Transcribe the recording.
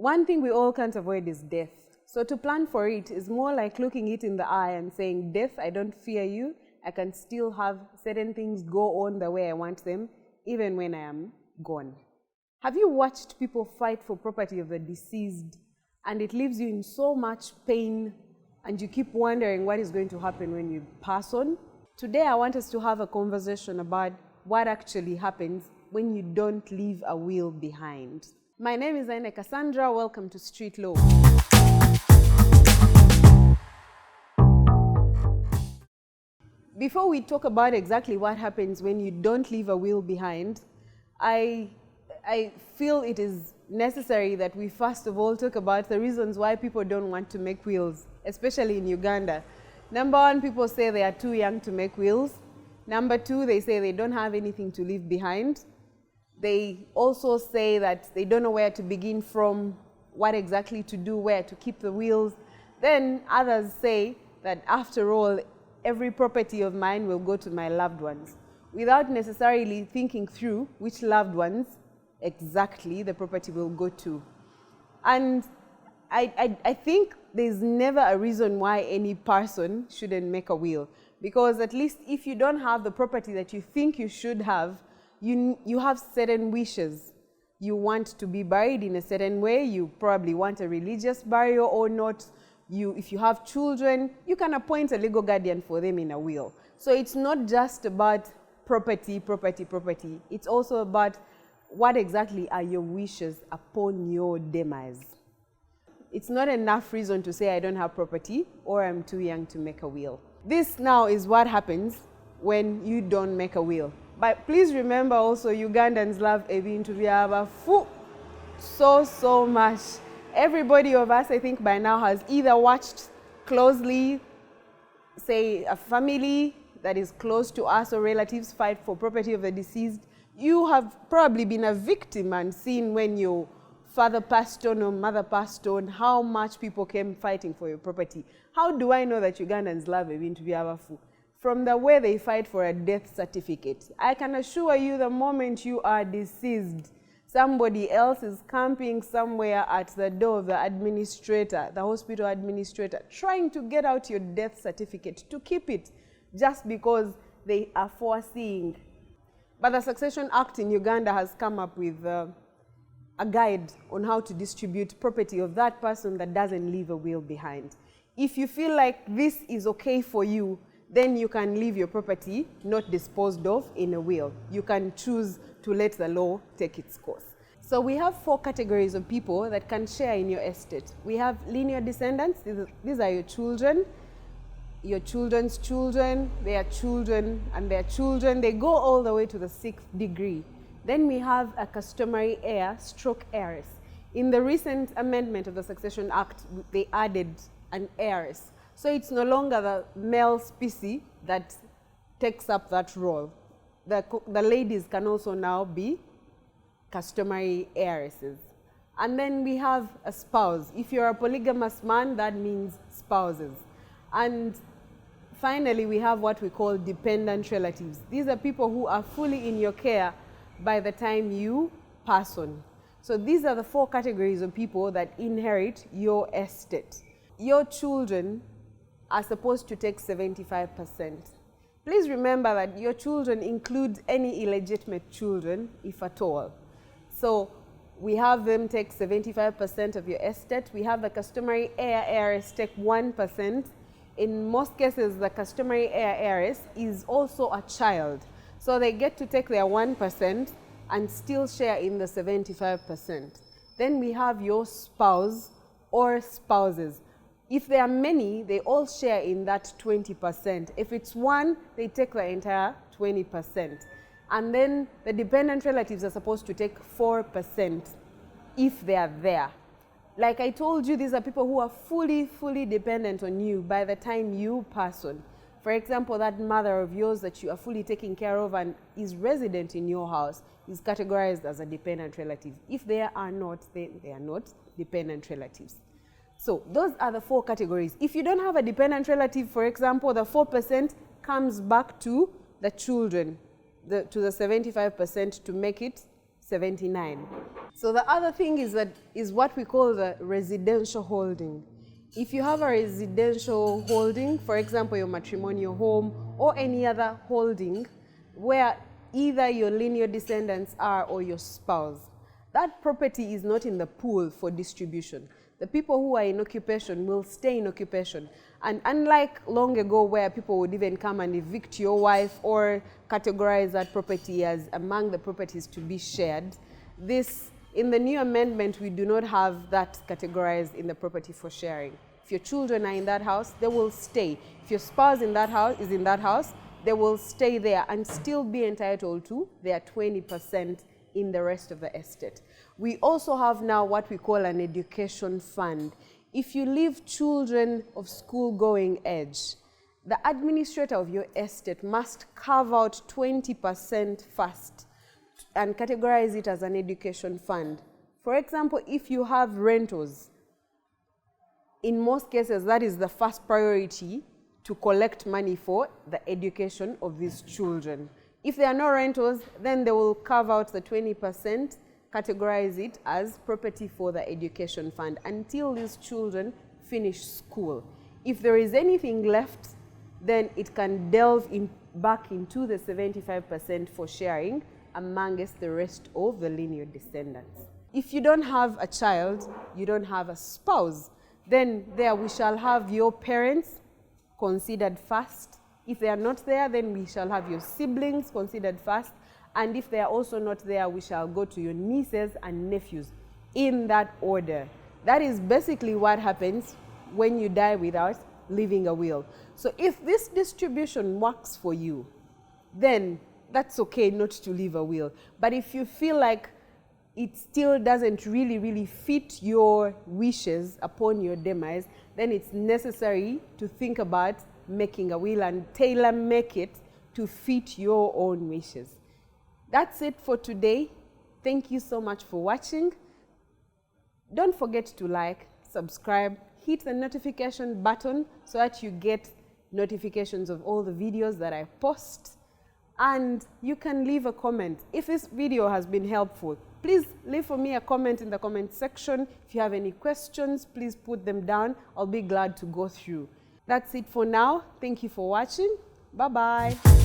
One thing we all can't avoid is death. So to plan for it is more like looking it in the eye and saying, death, I don't fear you. I can still have certain things go on the way I want them, even when I am gone. Have you watched people fight for property of the deceased and it leaves you in so much pain and you keep wondering what is going to happen when you pass on? Today I want us to have a conversation about what actually happens when you don't leave a will behind. My name is Aine Cassandra. Welcome to Street Law. Before we talk about exactly what happens when you don't leave a will behind, I feel it is necessary that we first of all talk about the reasons why people don't want to make wills, especially in Uganda. Number one, people say they are too young to make wills. Number two, they say they don't have anything to leave behind. They also say that they don't know where to begin from, what exactly to do, where to keep the wills. Then others say that after all, every property of mine will go to my loved ones, without necessarily thinking through which loved ones exactly the property will go to. And I think there's never a reason why any person shouldn't make a will, because at least if you don't have the property that you think you should have, you have certain wishes. You want to be buried in a certain way. You probably want a religious burial or not. If you have children, you can appoint a legal guardian for them in a will. So it's not just about property. It's also about what exactly are your wishes upon your demise. It's not enough reason to say I don't have property or I'm too young to make a will. This now is what happens when you don't make a will. But please remember also, Ugandans love ebintu byabafu so much. Everybody of us, I think by now, has either watched closely, say, a family that is close to us or relatives fight for property of the deceased. You have probably been a victim and seen when your father passed on or mother passed on, how much people came fighting for your property. How do I know that Ugandans love ebintu byabafu? From the way they fight for a death certificate. I can assure you, the moment you are deceased, somebody else is camping somewhere at the door of the administrator, the hospital administrator, trying to get out your death certificate to keep it just because they are foreseeing. But the Succession Act in Uganda has come up with a guide on how to distribute property of that person that doesn't leave a will behind. If you feel like this is okay for you, then you can leave your property not disposed of in a will. You can choose to let the law take its course. So we have 4 categories of people that can share in your estate. We have linear descendants. These are your children, your children's children, their children, and their children. They go all the way to the 6th degree. Then we have a customary heir stroke heiress. In the recent amendment of the Succession Act, they added an heiress. So it's no longer the male species that takes up that role. The ladies can also now be customary heiresses. And then we have a spouse. If you're a polygamous man, that means spouses. And finally, we have what we call dependent relatives. These are people who are fully in your care by the time you pass on. So these are the 4 categories of people that inherit your estate. Your children are supposed to take 75%. Please remember that your children include any illegitimate children, if at all. So we have them take 75% of your estate. We have the customary heiress take 1%. In most cases, the customary heiress is also a child. So they get to take their 1% and still share in the 75%. Then we have your spouse or spouses. If there are many, they all share in that 20%. If it's one, they take the entire 20%. And then the dependent relatives are supposed to take 4% if they are there. Like I told you, these are people who are fully dependent on you by the time you pass on. For example, that mother of yours that you are fully taking care of and is resident in your house is categorized as a dependent relative. If they are not, they are not dependent relatives. So those are the 4 categories. If you don't have a dependent relative, for example, the 4% comes back to the children, to the 75% to make it 79. So the other thing is what we call the residential holding. If you have a residential holding, for example, your matrimonial home or any other holding where either your lineal descendants are or your spouse, that property is not in the pool for distribution. The people who are in occupation will stay in occupation. And unlike long ago where people would even come and evict your wife or categorize that property as among the properties to be shared, in the new amendment, we do not have that categorized in the property for sharing. If your children are in that house, they will stay. If your spouse is in that house, they will stay there and still be entitled to their 20% in the rest of the estate. We also have now what we call an education fund. If you leave children of school-going age, the administrator of your estate must carve out 20% first and categorize it as an education fund. For example, if you have rentals, in most cases, that is the first priority to collect money for the education of these children. If there are no rentals, then they will carve out the 20%, categorize it as property for the education fund until these children finish school. If there is anything left, then it can delve back into the 75% for sharing amongst the rest of the lineal descendants. If you don't have a child, you don't have a spouse, then there we shall have your parents considered first. If they are not there, then we shall have your siblings considered first. And if they are also not there, we shall go to your nieces and nephews in that order. That is basically what happens when you die without leaving a will. So if this distribution works for you, then that's okay not to leave a will. But if you feel like it still doesn't really fit your wishes upon your demise, then it's necessary to think about making a will and tailor-make it to fit your own wishes. That's it for today. Thank you so much for watching. Don't forget to like, subscribe, hit the notification button so that you get notifications of all the videos that I post. And you can leave a comment. If this video has been helpful, please leave for me a comment in the comment section. If you have any questions, please put them down. I'll be glad to go through. That's it for now. Thank you for watching. Bye-bye.